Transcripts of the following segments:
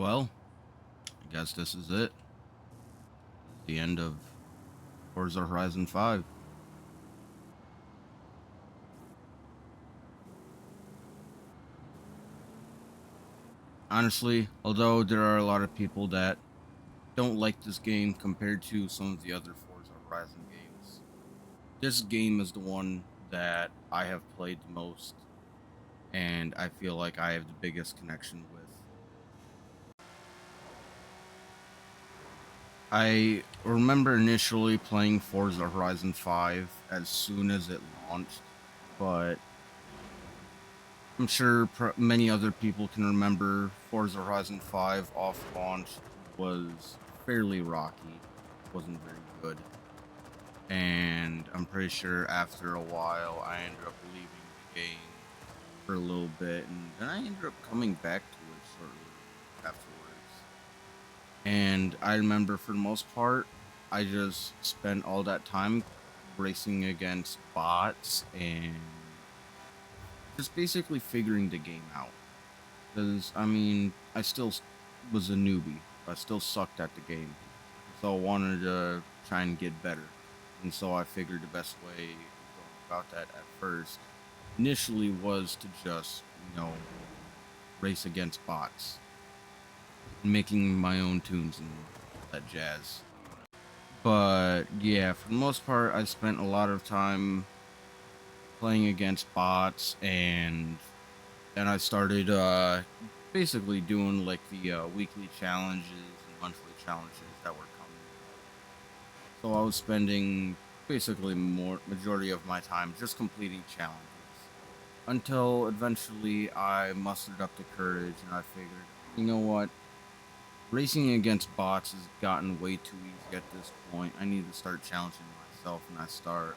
Well, I guess this is it. The end of Forza Horizon 5. Honestly, although there are a lot of people that don't like this game compared to some of the other Forza Horizon games, this game is the one that I have played the most and I feel like I have the biggest connection with. I remember initially playing Forza Horizon 5 as soon as it launched, but I'm sure many other people can remember Forza Horizon 5 off launch was fairly rocky, wasn't very good. And I'm pretty sure after a while I ended up leaving the game for a little bit, and then I ended up coming back to it shortly afterwards. And I remember for the most part, I just spent all that time racing against bots and just basically figuring the game out. Because, I mean, I still was a newbie. I still sucked at the game. So I wanted to try and get better. And so I figured the best way of going about that at first, initially, was to just, race against bots, making my own tunes and all that jazz. But yeah, for the most part, I spent a lot of time playing against bots, and then I started basically doing like the weekly challenges and monthly challenges that were coming. So I was spending basically more majority of my time just completing challenges until eventually I mustered up the courage and I figured, you know what? Racing against bots has gotten way too easy at this point. I need to start challenging myself, and I need to start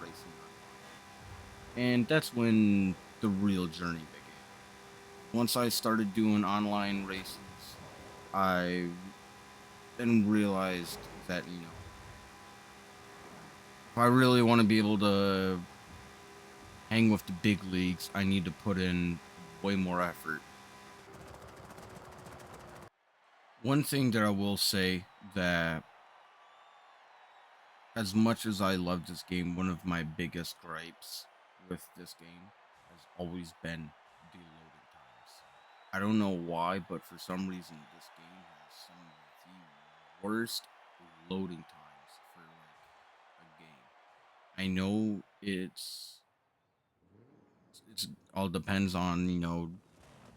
racing online. And that's when the real journey began. Once I started doing online races, I then realized that, if I really want to be able to hang with the big leagues, I need to put in way more effort. One thing that I will say that as much as I love this game, one of my biggest gripes with this game has always been the loading times. I don't know why, but for some reason, this game has some of the worst loading times for like a game. I know it's all depends on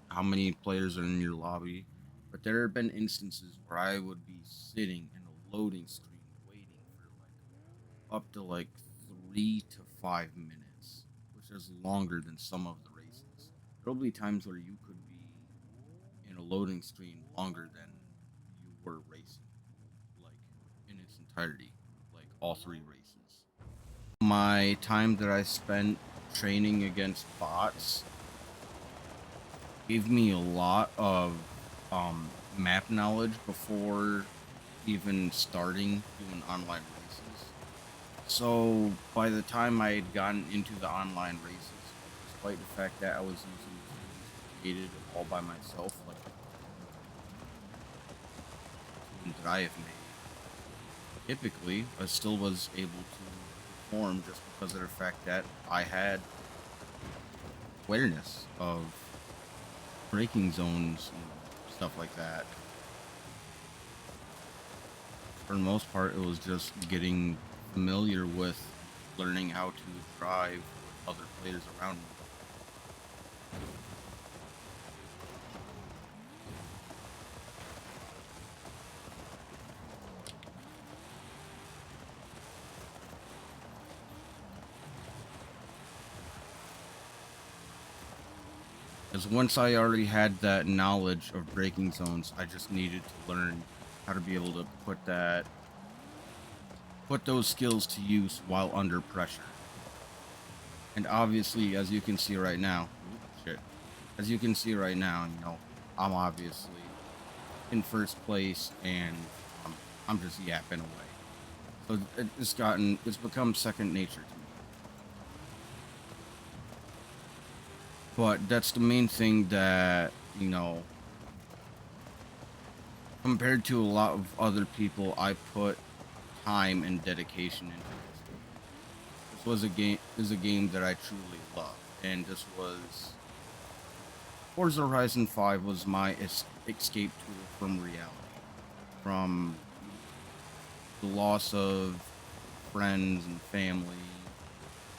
how many players are in your lobby, but there have been instances where I would be sitting in a loading screen waiting for like up to like 3 to 5 minutes, which is longer than some of the races. There'll be times where you could be in a loading screen longer than you were racing, like in its entirety, like all three races. My time that I spent training against bots gave me a lot of map knowledge before even starting doing online races. So by the time I had gotten into the online races, despite the fact that I was using tools created all by myself, like the tunes that I have made, typically I still was able to perform just because of the fact that I had awareness of braking zones and stuff like that. For the most part, it was just getting familiar with learning how to drive with other players around me. As once I already had that knowledge of braking zones, I just needed to learn how to be able to put those skills to use while under pressure. And obviously, as you can see right now, shit. As you can see right now, I'm obviously in first place, and I'm just yapping away. So it's become second nature to me. But that's the main thing that compared to a lot of other people, I put time and dedication into this game. This was a game is a game that I truly love, and this was Forza Horizon 5 was my escape tool from reality, from the loss of friends and family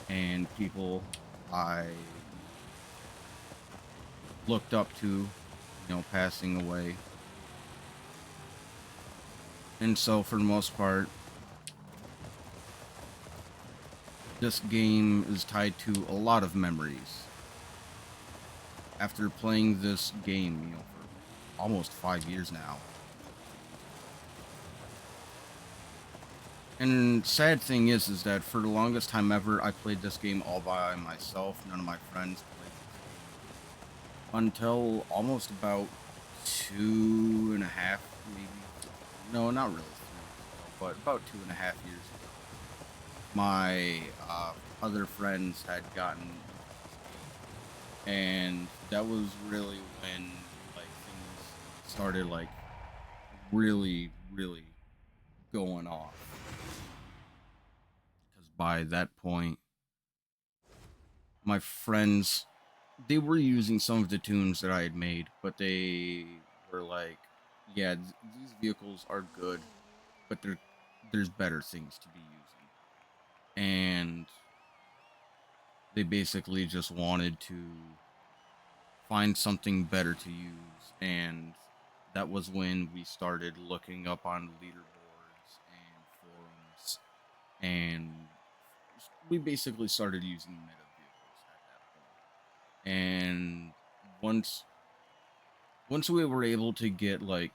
and people I looked up to, passing away. And so for the most part, this game is tied to a lot of memories. After playing this game, for almost 5 years now. And sad thing is that for the longest time ever, I played this game all by myself. None of my friends played this game until almost about 2.5, maybe. No, not really 3 years ago, but about 2.5 years ago. My other friends had gotten into this game, and that was really when like things started like really going off. Because by that point, my friends they were using some of the tunes that I had made, but they were like, "Yeah, these vehicles are good, but there's better things to be using," and they basically just wanted to find something better to use, and that was when we started looking up on leaderboards and forums, and we basically started using meta vehicles at that point. And once once we were able to get like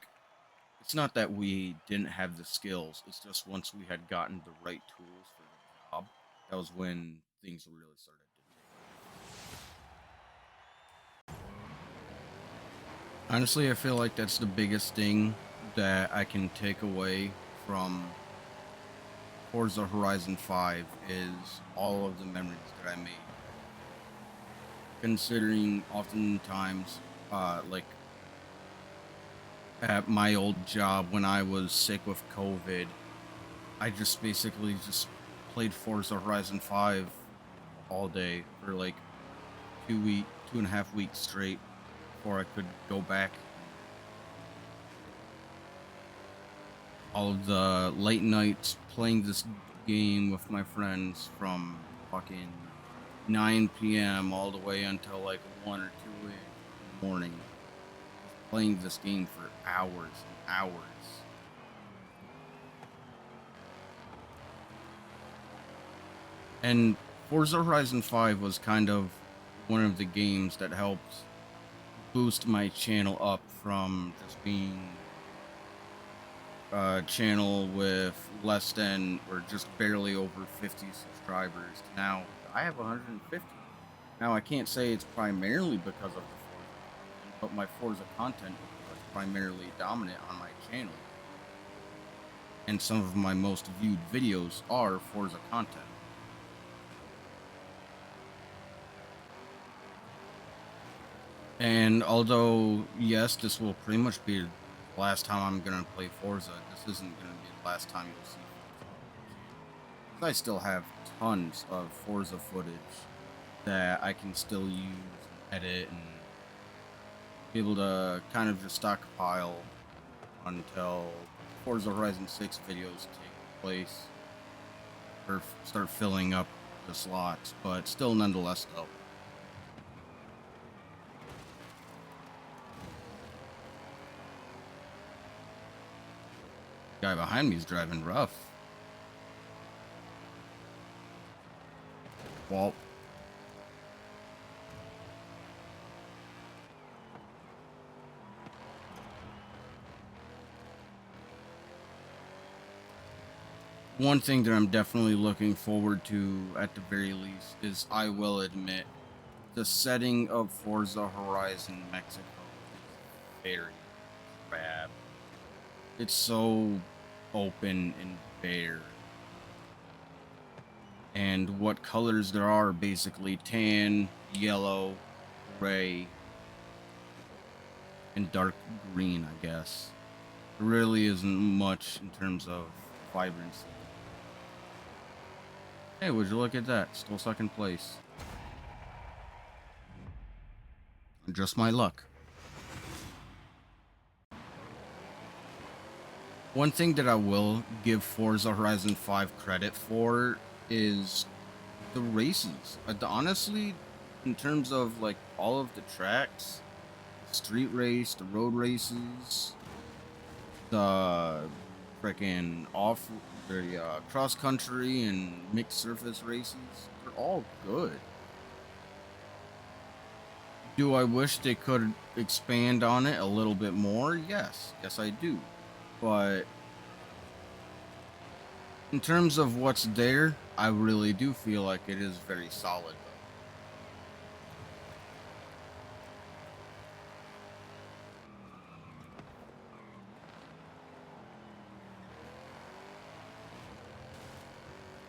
it's not that we didn't have the skills, it's just once we had gotten the right tools for the job, that was when things really started to take off. Honestly, I feel like that's the biggest thing that I can take away from Forza Horizon 5 is all of the memories that I made with this game. Considering oftentimes, like at my old job when I was sick with COVID, I just basically just played Forza Horizon 5 all day for like 2.5 weeks straight before I could go back. And all of the late nights playing this game with my friends from fucking 9 p.m. all the way until like 1 or 2 in the morning, just playing this game for hours and hours. And Forza Horizon 5 was kind of one of the games that helped boost my channel up from just being a channel with less than or just barely over 50 subscribers to now I have 150. Now I can't say it's primarily because of the Forza content, but my Forza content is what's primarily dominant on my channel, and some of my most viewed videos are Forza content. And although, yes, this will pretty much be the last time I'm going to play Forza, this isn't going to be the last time you'll see Forza on my channel. Because I still have tons of Forza footage that I can still use and edit and be able to kind of just stockpile until Forza Horizon 6 videos take place or start filling up the slots. But still, nonetheless, though. Guy behind me is driving rough. Well, one thing that I'm definitely looking forward to at the very least is I will admit the setting of Forza Horizon Mexico is very drab. It's so open and bare. And what colors there are basically tan, yellow, gray, and dark green, I guess. There really isn't much in terms of vibrancy. Hey, would you look at that? Still second place. Just my luck. One thing that I will give Forza Horizon 5 credit for is the races. Honestly, in terms of like all of the tracks, street race, the road races, the freaking cross country and mixed surface races, they're all good. Do I wish they could expand on it a little bit more? Yes, I do. But in terms of what's there, I really do feel like it is very solid, though.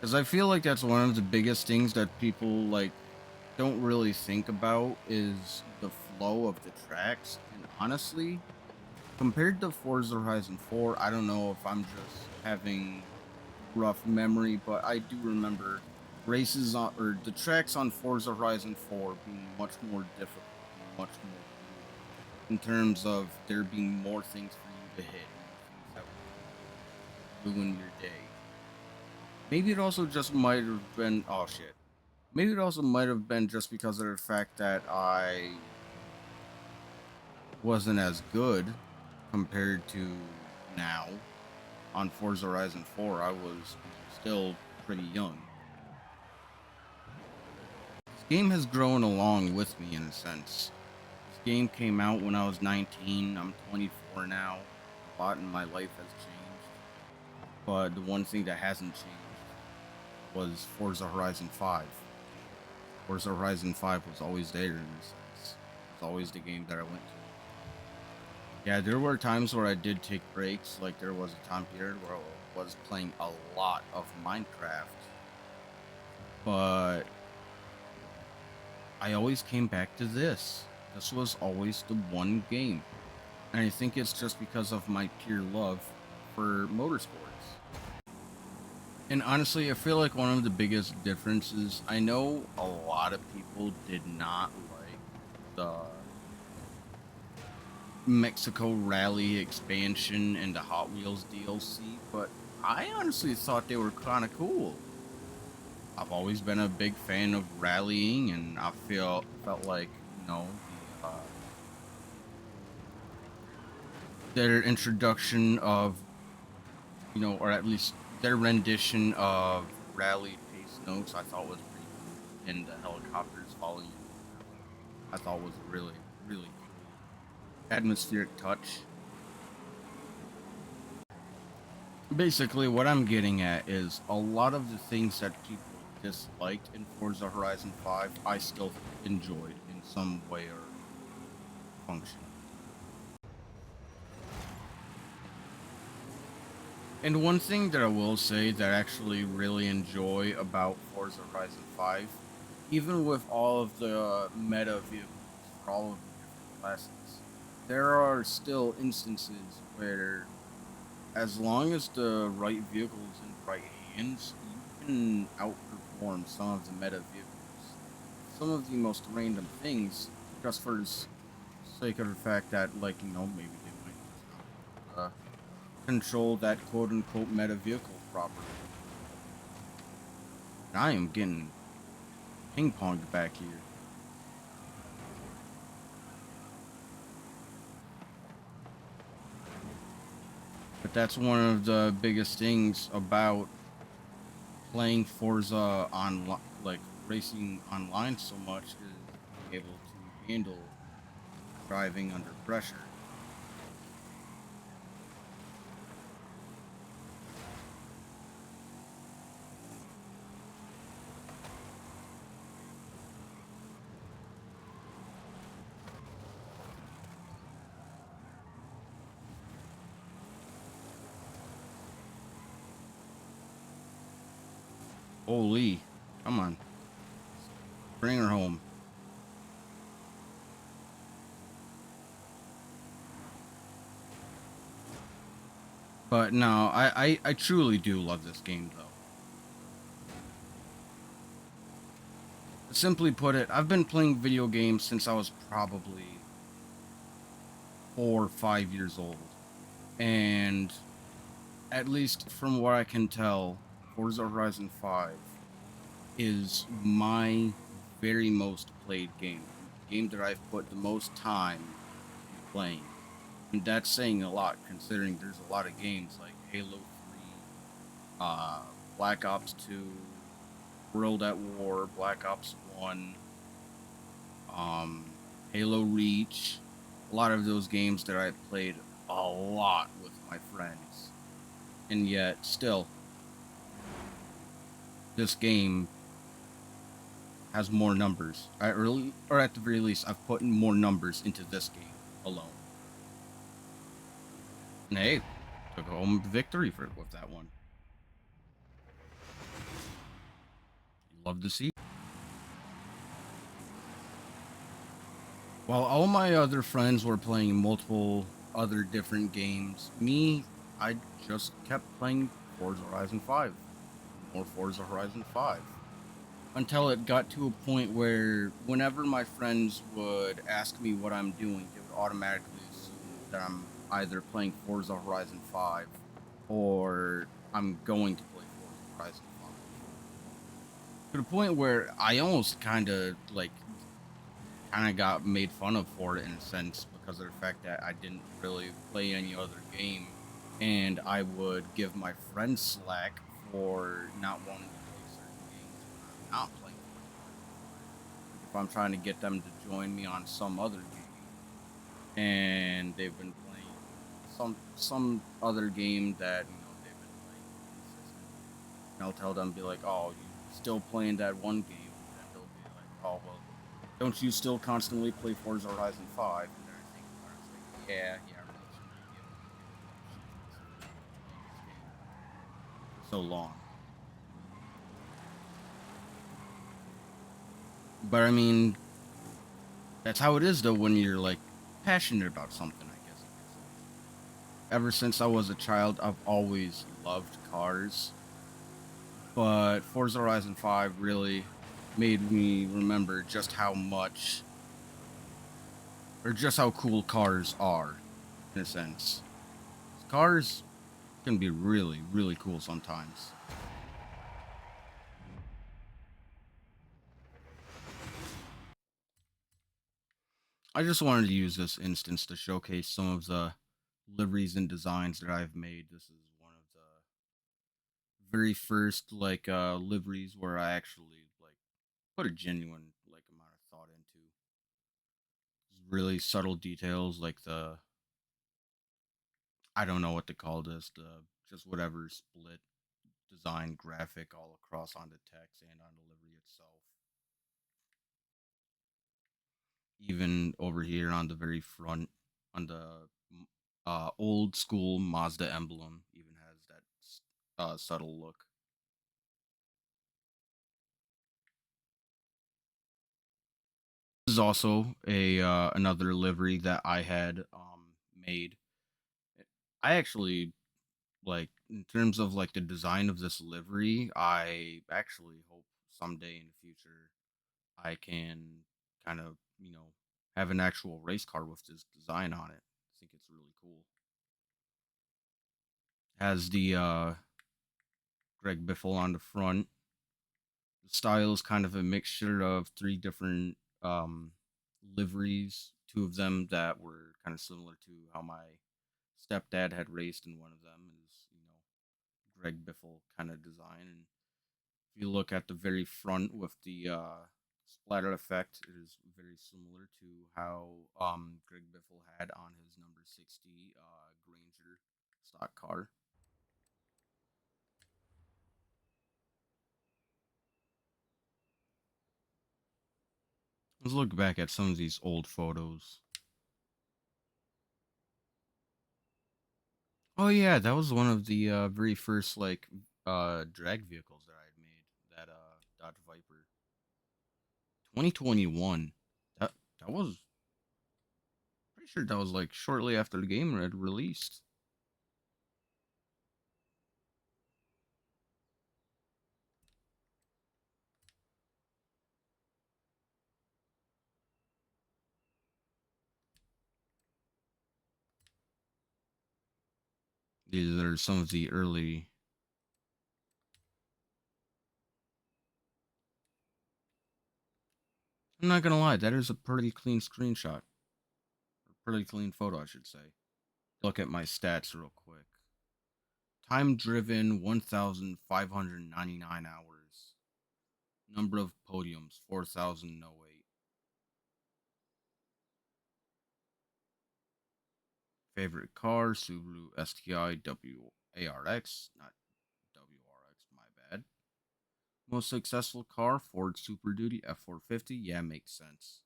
Because I feel like that's one of the biggest things that people like don't really think about is the flow of the tracks. And honestly, compared to Forza Horizon 4, I don't know if I'm just having rough memory, but I do remember races on or the tracks on Forza Horizon 4 being much more difficult, much more brutal, in terms of there being more things for you to hit, more things that would ruin your day. Maybe it also just might have been oh shit. Maybe it also might have been just because of the fact that I wasn't as good compared to now on Forza Horizon 4. I was still pretty young. This game has grown along with me in a sense. This game came out when I was 19. I'm 24 now. A lot in my life has changed. But the one thing that hasn't changed was Forza Horizon 5. Forza Horizon 5 was always there in a sense. It was always the game that I went to. Yeah, there were times where I did take breaks. Like there was a time period where I was playing a lot of Minecraft. But I always came back to this. This was always the one game. And I think it's just because of my pure love for motorsports. And honestly, I feel like one of the biggest differences, I know a lot of people did not like the Mexico Rally expansion and the Hot Wheels DLC, but I honestly thought they were kind of cool. I've always been a big fan of rallying, and I felt like their introduction of or at least their rendition of rally pace notes, I thought was pretty cool, and the helicopters following you around, I thought was really cool atmospheric touch. Basically, what I'm getting at is a lot of the things that people disliked in Forza Horizon 5, I still enjoyed in some way or function. And one thing that I will say that I actually really enjoy about Forza Horizon 5, even with all of the meta vehicles for all of the different classes, there are still instances where, as long as the right vehicle is in the right hands, you can outperform some of the meta vehicles with some of the most random things, just for the sake of the fact that, like, maybe they might just not be able to control that quote unquote meta vehicle properly. And I am getting ping ponged back here. But that's one of the biggest things about playing Forza on like racing online so much is being able to handle driving under pressure. Holy, come on, bring her home. But no, I truly do love this game though. Simply put it, I've been playing video games since I was probably 4 or 5 years old. And at least from what I can tell, Forza Horizon 5 is my very most played game. The game that I've put the most time in playing. And that's saying a lot considering there's a lot of games like Halo 3, Black Ops 2, World at War, Black Ops 1, Halo Reach, a lot of those games that I played a lot with my friends. And yet, still, this game has more numbers. Or at the very least, I've put in more numbers into this game alone. And hey, took home victory for with that one. Love to see. While all my other friends were playing multiple other different games, me, I just kept playing Forza Horizon 5. More Forza Horizon 5. Until it got to a point where whenever my friends would ask me what I'm doing, they would automatically assume that I'm either playing Forza Horizon 5 or I'm going to play Forza Horizon 5. To the point where I almost kind of got made fun of for it in a sense because of the fact that I didn't really play any other game, and I would give my friends slack for not wanting to play certain games when I'm not playing Forza Horizon 5. Like if I'm trying to get them to join me on some other game and they've been playing some other game that they've been playing consistently, and I'll tell them, be like, "Oh, you still playing that one game?" And then they'll be like, "Oh, well, don't you still constantly play Forza Horizon 5?" And then I think about it, it's like, yeah, I really shouldn't be giving them shit considering I've been playing this game for so long. But I mean, that's how it is though when you're like passionate about something, I guess you could say. Ever since I was a child, I've always loved cars, but Forza Horizon 5 really made me remember just how much or just how cool cars are in a sense. Cars can be really, really cool sometimes. I just wanted to use this instance to showcase some of the liveries and designs that I've made. This is one of the very first liveries where I actually put a genuine amount of thought into really subtle details like the I don't know what to call this, the just whatever split design graphic all across on the text and on the livery itself. Even over here on the very front, on the old school Mazda emblem, even has that subtle look. This is also a another livery that I had made. I actually in terms of the design of this livery. I actually hope someday in the future I can kind of have an actual race car with this design on it. I think it's really cool. Has the Greg Biffle on the front. The style is kind of a mixture of three different liveries. Two of them that were kind of similar to how my stepdad had raced, and one of them is Greg Biffle kind of design. And if you look at the very front with the splatter effect, it is very similar to how Greg Biffle had on his number 60 Granger stock car. Let's look back at some of these old photos. Oh yeah, that was one of the very first drag vehicles that I had made. That Dodge Viper, 2021. That was pretty sure that was like shortly after the game had released. These are some of the early. I'm not gonna lie, that is a pretty clean screenshot. Or pretty clean photo, I should say. Look at my stats real quick. Time driven 1,599 hours. Number of podiums 4,008. Favorite car Subaru STI WARX, not WRX, my bad. Most successful car Ford Super Duty F450. Yeah, makes sense.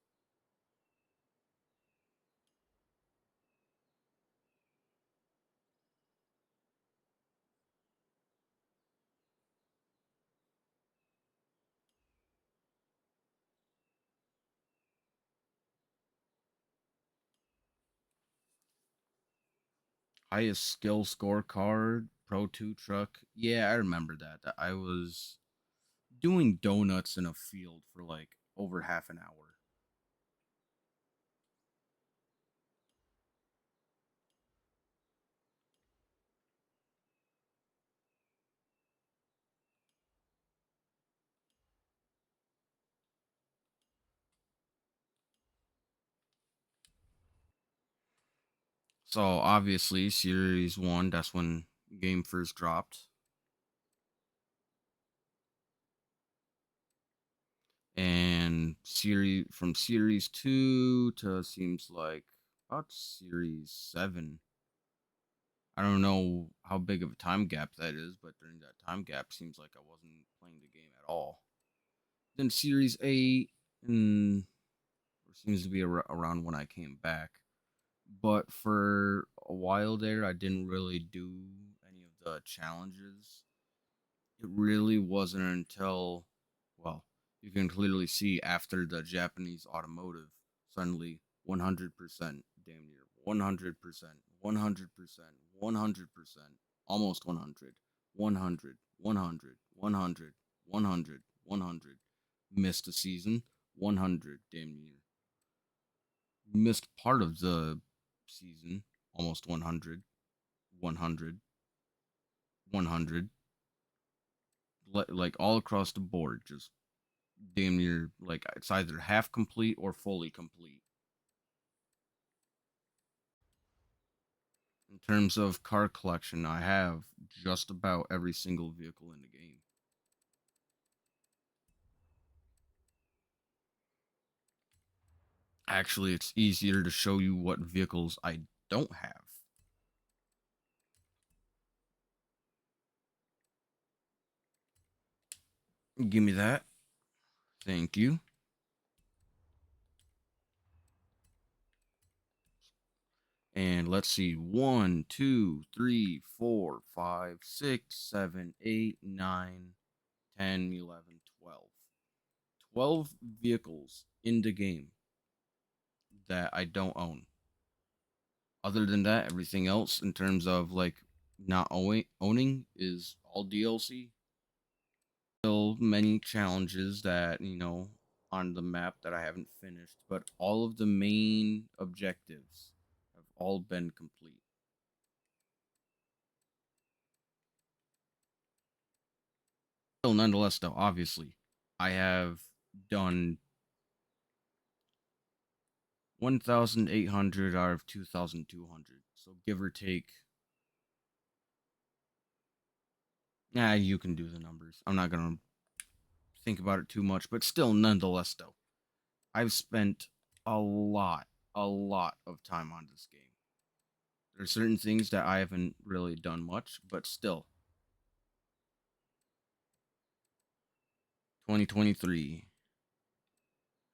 Highest skill scorecard Pro 2 truck. Yeah, I remember that. I was doing donuts in a field for like over half an hour. So obviously, Series 1, that's when game first dropped. And Series 2 to seems like about Series 7. I don't know how big of a time gap that is, but during that time gap seems like I wasn't playing the game at all. Then Series 8 and seems to be around when I came back. But for a while there, I didn't really do any of the challenges. It really wasn't until, well, you can clearly see after the Japanese automotive suddenly 100%, damn near 100%, 100%, 100%, almost 100, 100, 100, 100, 100, 100, missed a season, 100, damn near. Missed part of the season, almost 100, 100, 100, like all across the board, just damn near like it's either half complete or fully complete. In terms of car collection, I have just about every single vehicle in the game. Actually, it's easier to show you what vehicles I don't have. Give me that. Thank you. And let's see 1, 2, 3, 4, 5, 6, 7, 8, 9, 10, 11, 12. 12 vehicles in the game that I don't own. Other than that, everything else in terms of like not owning is all DLC. Still many challenges that, on the map that I haven't finished, but all of the main objectives have all been complete. Still, nonetheless, though, obviously, I have done 1,800 out of 2,200. So give or take. Yeah, you can do the numbers. I'm not going to think about it too much, but still, nonetheless, though, I've spent a lot, a lot of time on this game. There are certain things that I haven't really done much, but still, 2023.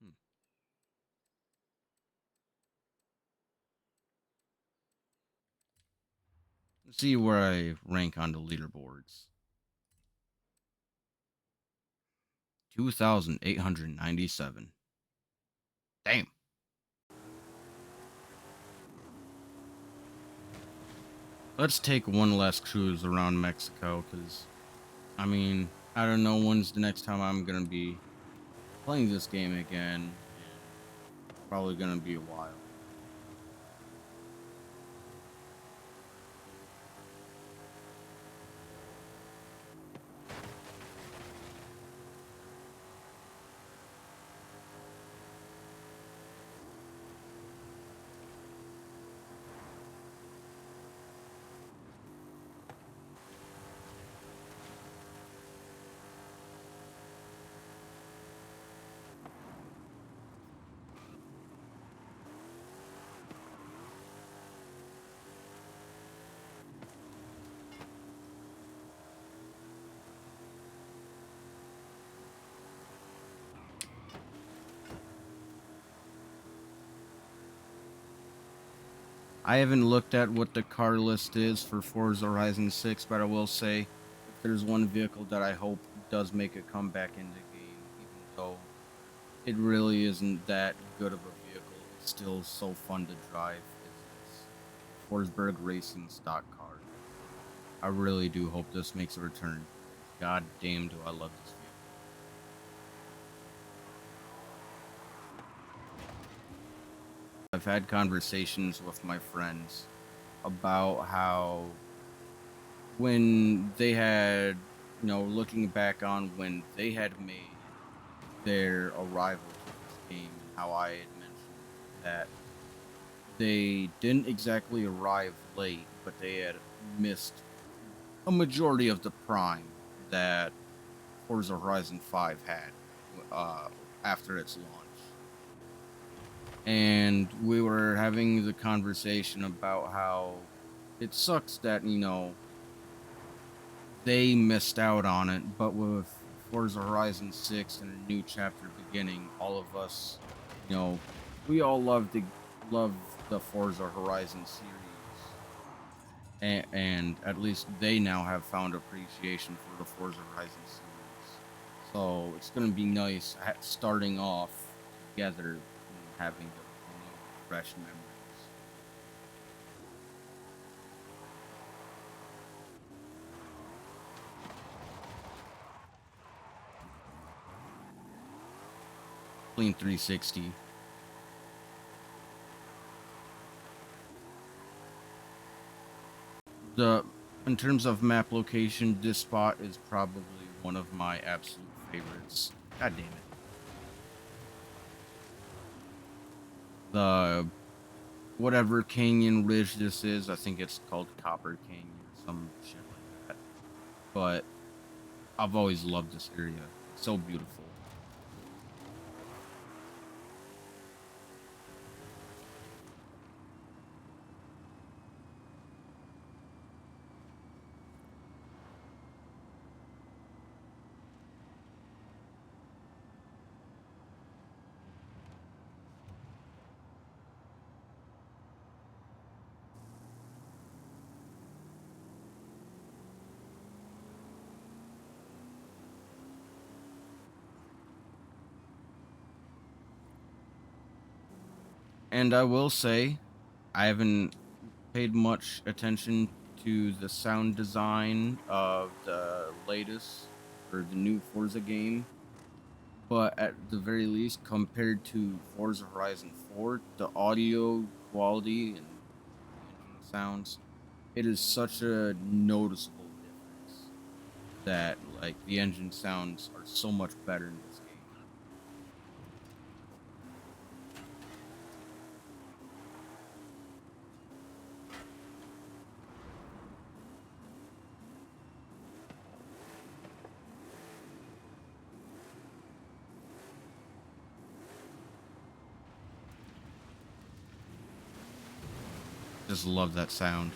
Hmm. Let's see where I rank on the leaderboards. 2,897. Damn. Let's take one last cruise around Mexico, because, I mean, I don't know when's the next time I'm going to be playing this game again, and probably going to be a while. I haven't looked at what the car list is for Forza Horizon 6, but I will say if there's one vehicle that I hope does make a comeback in the game, even though it really isn't that good of a vehicle, it's still so fun to drive, is this Forsberg Racing stock car. I really do hope this makes a return. God damn, do I love this vehicle. I've had conversations with my friends about how when they had, looking back on when they had made their arrival to this game and how I had mentioned that they didn't exactly arrive late, but they had missed a majority of the prime that Forza Horizon 5 had uh, after its launch. And we were having the conversation about how it sucks that, they missed out on it, but with Forza Horizon 6 and a new chapter beginning, all of us, you know, we all love the Forza Horizon series. And at least they now have found appreciation for the Forza Horizon series. So it's going to be nice starting off together and having the new, fresh memories. Clean 360. The In terms of map location, this spot is probably one of my absolute favorites. God damn it. The whatever canyon ridge this is, I think it's called Copper Canyon or some shit like that. But I've always loved this area. It's so beautiful. And I will say, I haven't paid much attention to the sound design of the latest or the new Forza game. But at the very least, compared to Forza Horizon 4, the audio quality and the engine sounds, it is such a noticeable difference that like the engine sounds are so much better in this game. Just love that sound.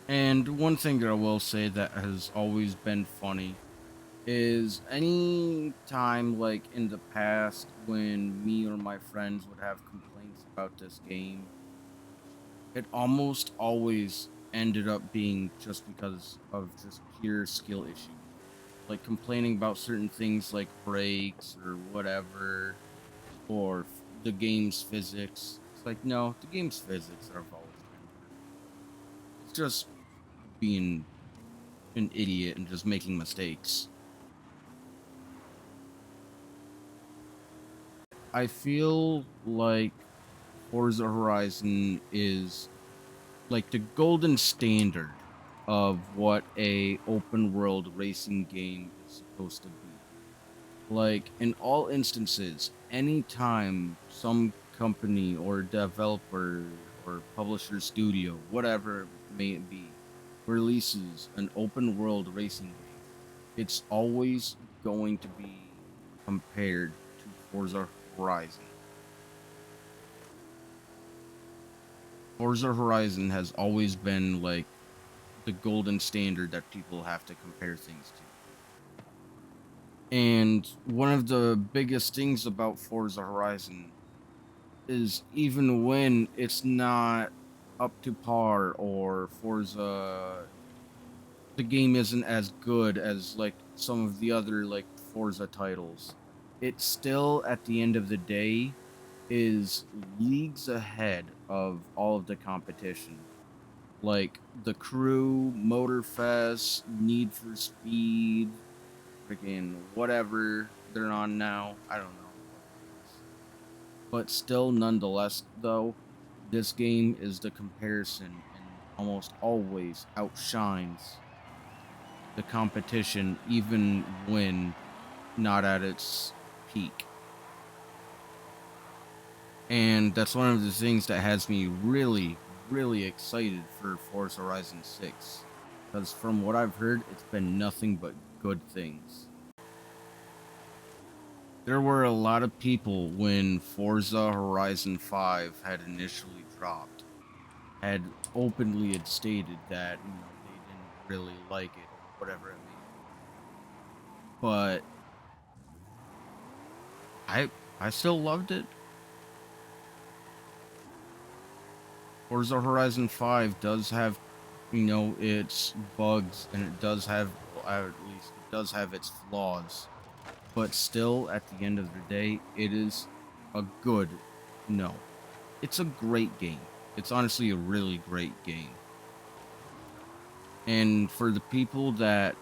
And one thing that I will say that has always been funny is any time like in the past when me or my friends would have complaints about this game, it almost always ended up being just because of just pure skill issues. Like complaining about certain things like brakes or whatever, or the game's physics. It's like, no, the game's physics have always been perfect. It's just being an idiot and just making mistakes. I feel like Forza Horizon is like the golden standard of what a open world racing game is supposed to be. Like in all instances, anytime some company or developer or publisher studio, whatever may it be, releases an open world racing game, it's always going to be compared to Forza Horizon. Forza Horizon has always been like the golden standard that people have to compare things to. And one of the biggest things about Forza Horizon is even when it's not up to par or Forza the game isn't as good as like some of the other like Forza titles, it still at the end of the day is leagues ahead of all of the competition. Like the Crew, Motorfest, Need for Speed, freaking whatever they're on now. I don't know what it is. But still, nonetheless, though, this game is the comparison and almost always outshines the competition, even when not at its peak. And that's one of the things that has me really, really excited for Forza Horizon 6. Because from what I've heard, it's been nothing but good things. There were a lot of people when Forza Horizon 5 had initially dropped, had openly had stated that, they didn't really like it or whatever it may be. But I I still loved it. Forza Horizon 5 does have, its bugs and it does have, well, at least it does have its flaws, but still at the end of the day, it is a good, no, it's a great game. It's honestly a really great game. And for the people that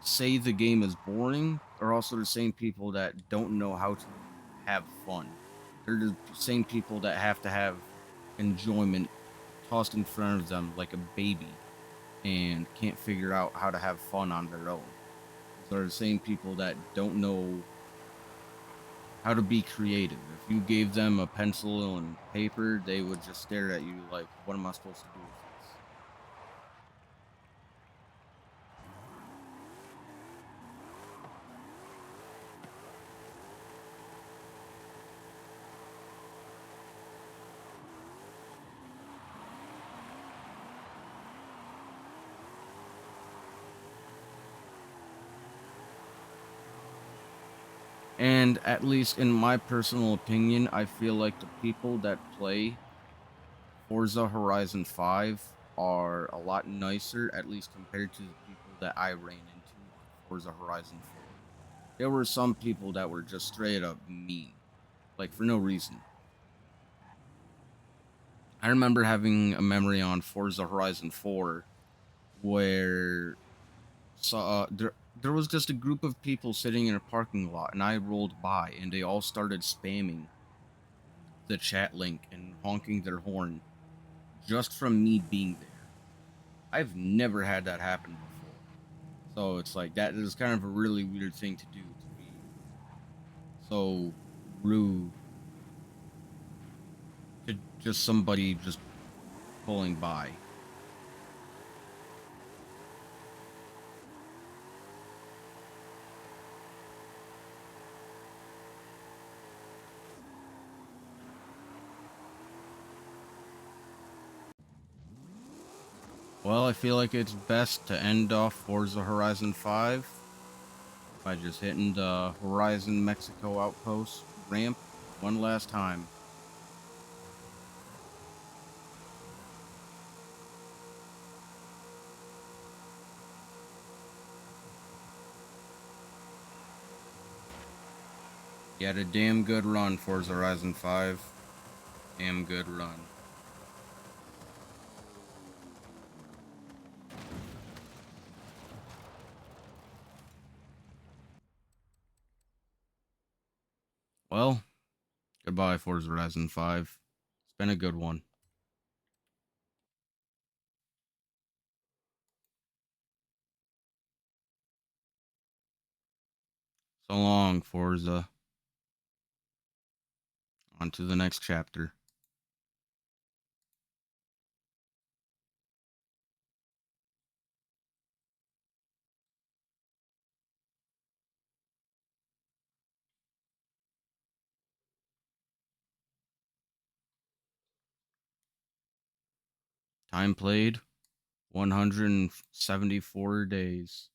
say the game is boring are also the same people that don't know how to have fun. They're the same people that have to have enjoyment tossed in front of them like a baby and can't figure out how to have fun on their own. Those are the same people that don't know how to be creative. If you gave them a pencil and paper, they would just stare at you like, what am I supposed to do with this? And at least in my personal opinion, I feel like the people that play Forza Horizon 5 are a lot nicer, at least compared to the people that I ran into on Forza Horizon 4. There were some people that were just straight up mean, like for no reason. I remember having a memory on Forza Horizon 4 where there was just a group of people sitting in a parking lot and I rolled by and they all started spamming the chat link and honking their horn just from me being there. I've never had that happen before. So it's like that is kind of a really weird thing to do, to be so rude to just somebody just pulling by. Well, I feel like it's best to end off Forza Horizon 5 by just hitting the Horizon Mexico outpost ramp one last time. You had a damn good run, Forza Horizon 5. Damn good run. Well, goodbye, Forza Horizon 5. It's been a good one. So long, Forza. On to the next chapter. Time played 174 days.